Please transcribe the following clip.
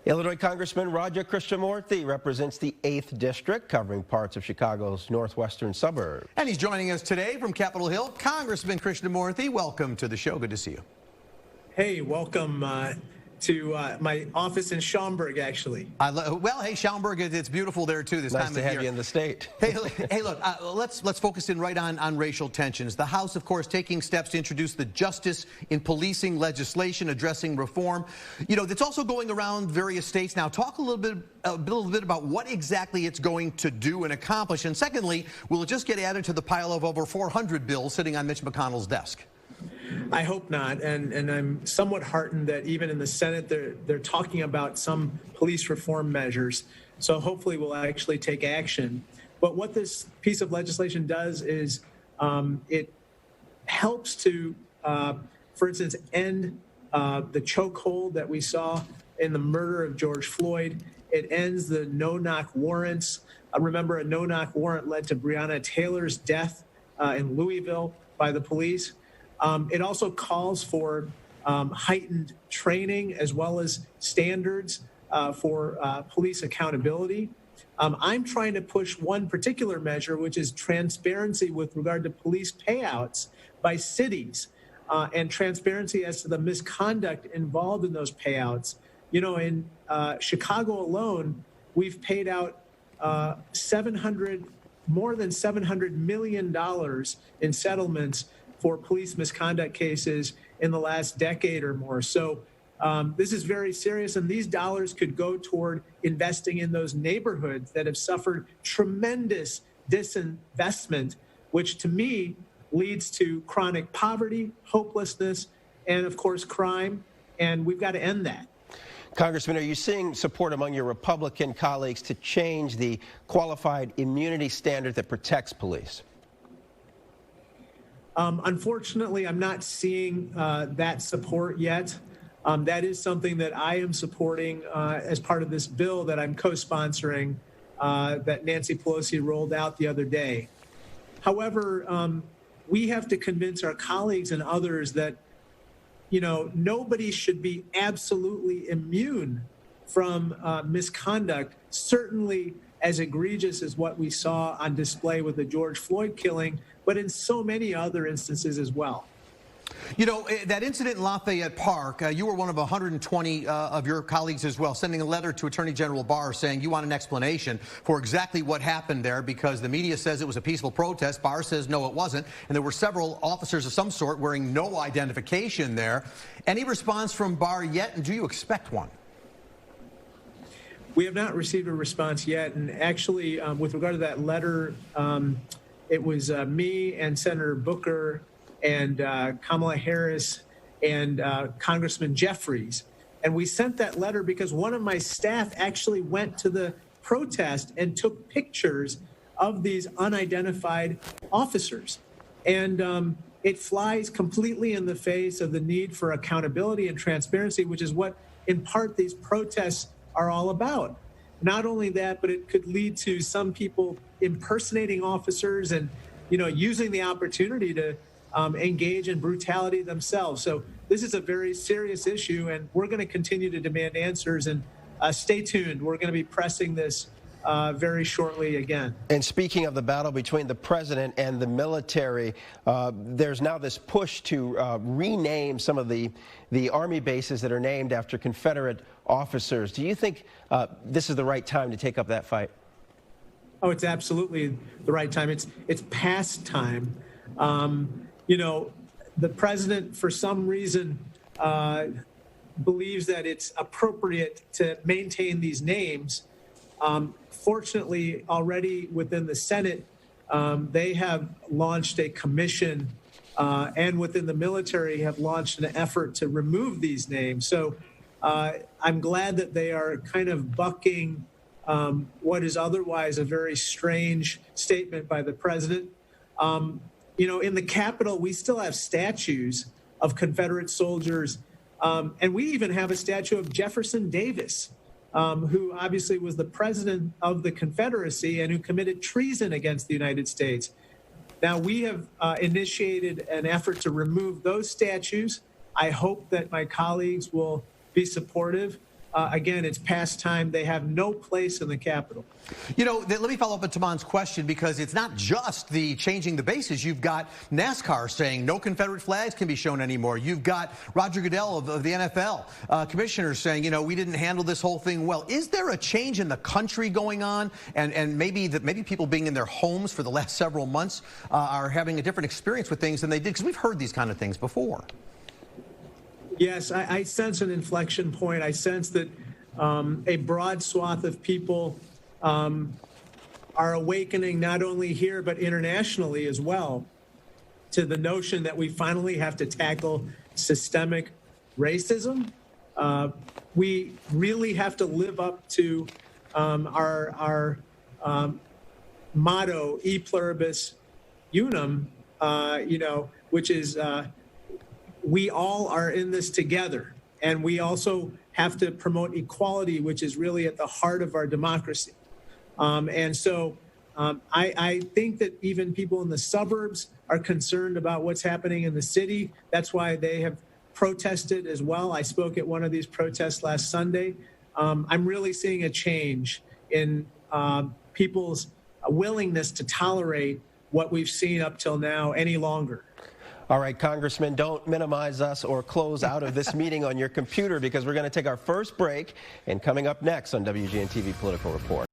Illinois Congressman Raja Krishnamurthy represents the 8th District, covering parts of Chicago's northwestern suburbs. And he's joining us today from Capitol Hill. Congressman Krishnamurthy, welcome to the show. Good to see you. Hey, welcome to my office in Schaumburg, actually. Well, hey, Schaumburg, it's beautiful there, too, this time of year. Nice to have you in the state. Hey, look, let's focus in right on racial tensions. The House, of course, taking steps to introduce the Justice in Policing legislation addressing reform. You know, that's also going around various states now. Talk a little bit about what exactly it's going to do and accomplish. And secondly, will it just get added to the pile of over 400 bills sitting on Mitch McConnell's desk? I hope not, and I'm somewhat heartened that even in the Senate they're talking about some police reform measures. So hopefully we'll actually take action. But what this piece of legislation does is it helps to, for instance, end the chokehold that we saw in the murder of George Floyd. It ends the no-knock warrants. Remember, a no-knock warrant led to Breonna Taylor's death in Louisville by the police. It also calls for heightened training as well as standards for police accountability. I'm trying to push one particular measure, which is transparency with regard to police payouts by cities and transparency as to the misconduct involved in those payouts. You know, in Chicago alone, we've paid out more than $700 million in settlements for police misconduct cases in the last decade or more. So this is very serious, and these dollars could go toward investing in those neighborhoods that have suffered tremendous disinvestment, which to me leads to chronic poverty, hopelessness, and of course crime, and we've got to end that. Congressman, are you seeing support among your Republican colleagues to change the qualified immunity standard that protects police? Unfortunately, I'm not seeing that support yet. That is something that I am supporting as part of this bill that I'm co-sponsoring that Nancy Pelosi rolled out the other day. However, we have to convince our colleagues and others that, you know, nobody should be absolutely immune from misconduct, certainly as egregious as what we saw on display with the George Floyd killing, but in so many other instances as well. You know, that incident in Lafayette Park, you were one of 120 of your colleagues as well, sending a letter to Attorney General Barr saying you want an explanation for exactly what happened there because the media says it was a peaceful protest. Barr says no, it wasn't. And there were several officers of some sort wearing no identification there. Any response from Barr yet, and do you expect one? We have not received a response yet. And actually, with regard to that letter, it was me and Senator Booker and Kamala Harris and Congressman Jeffries. And we sent that letter because one of my staff actually went to the protest and took pictures of these unidentified officers. And it flies completely in the face of the need for accountability and transparency, which is what, in part, these protests are all about. Not only that, but it could lead to some people impersonating officers and, you know, using the opportunity to engage in brutality themselves. So this is a very serious issue, and we're going to continue to demand answers. And stay tuned. We're going to be pressing this very shortly again. And speaking of the battle between the president and the military, there's now this push to rename some of the Army bases that are named after Confederate officers. Do you think this is the right time to take up that fight? Oh, it's absolutely the right time. It's past time. You know, the president, for some reason, believes that it's appropriate to maintain these names. Fortunately, already within the Senate, they have launched a commission and within the military have launched an effort to remove these names. So I'm glad that they are kind of bucking what is otherwise a very strange statement by the president. You know, in the Capitol, we still have statues of Confederate soldiers, and we even have a statue of Jefferson Davis, who obviously was the president of the Confederacy and who committed treason against the United States. Now, we have initiated an effort to remove those statues. I hope that my colleagues will be supportive. again, it's past time. They have no place in the Capitol. You know, let me follow up with Taman's question, because it's not just the changing the bases. You've got NASCAR saying no Confederate flags can be shown anymore. You've got Roger Goodell of the NFL commissioners saying, you know, we didn't handle this whole thing well. Is there a change in the country going on, and maybe people being in their homes for the last several months are having a different experience with things than they did? Because we've heard these kind of things before. Yes, I sense an inflection point. I sense that a broad swath of people are awakening, not only here but internationally as well, to the notion that we finally have to tackle systemic racism. We really have to live up to our motto, e pluribus unum, which is we all are in this together. And we also have to promote equality, which is really at the heart of our democracy. And so I think that even people in the suburbs are concerned about what's happening in the city. That's why they have protested as well. I spoke at one of these protests last Sunday. I'm really seeing a change in people's willingness to tolerate what we've seen up till now any longer. All right, Congressman, don't minimize us or close out of this meeting on your computer, because we're going to take our first break. And coming up next on WGN TV Political Report.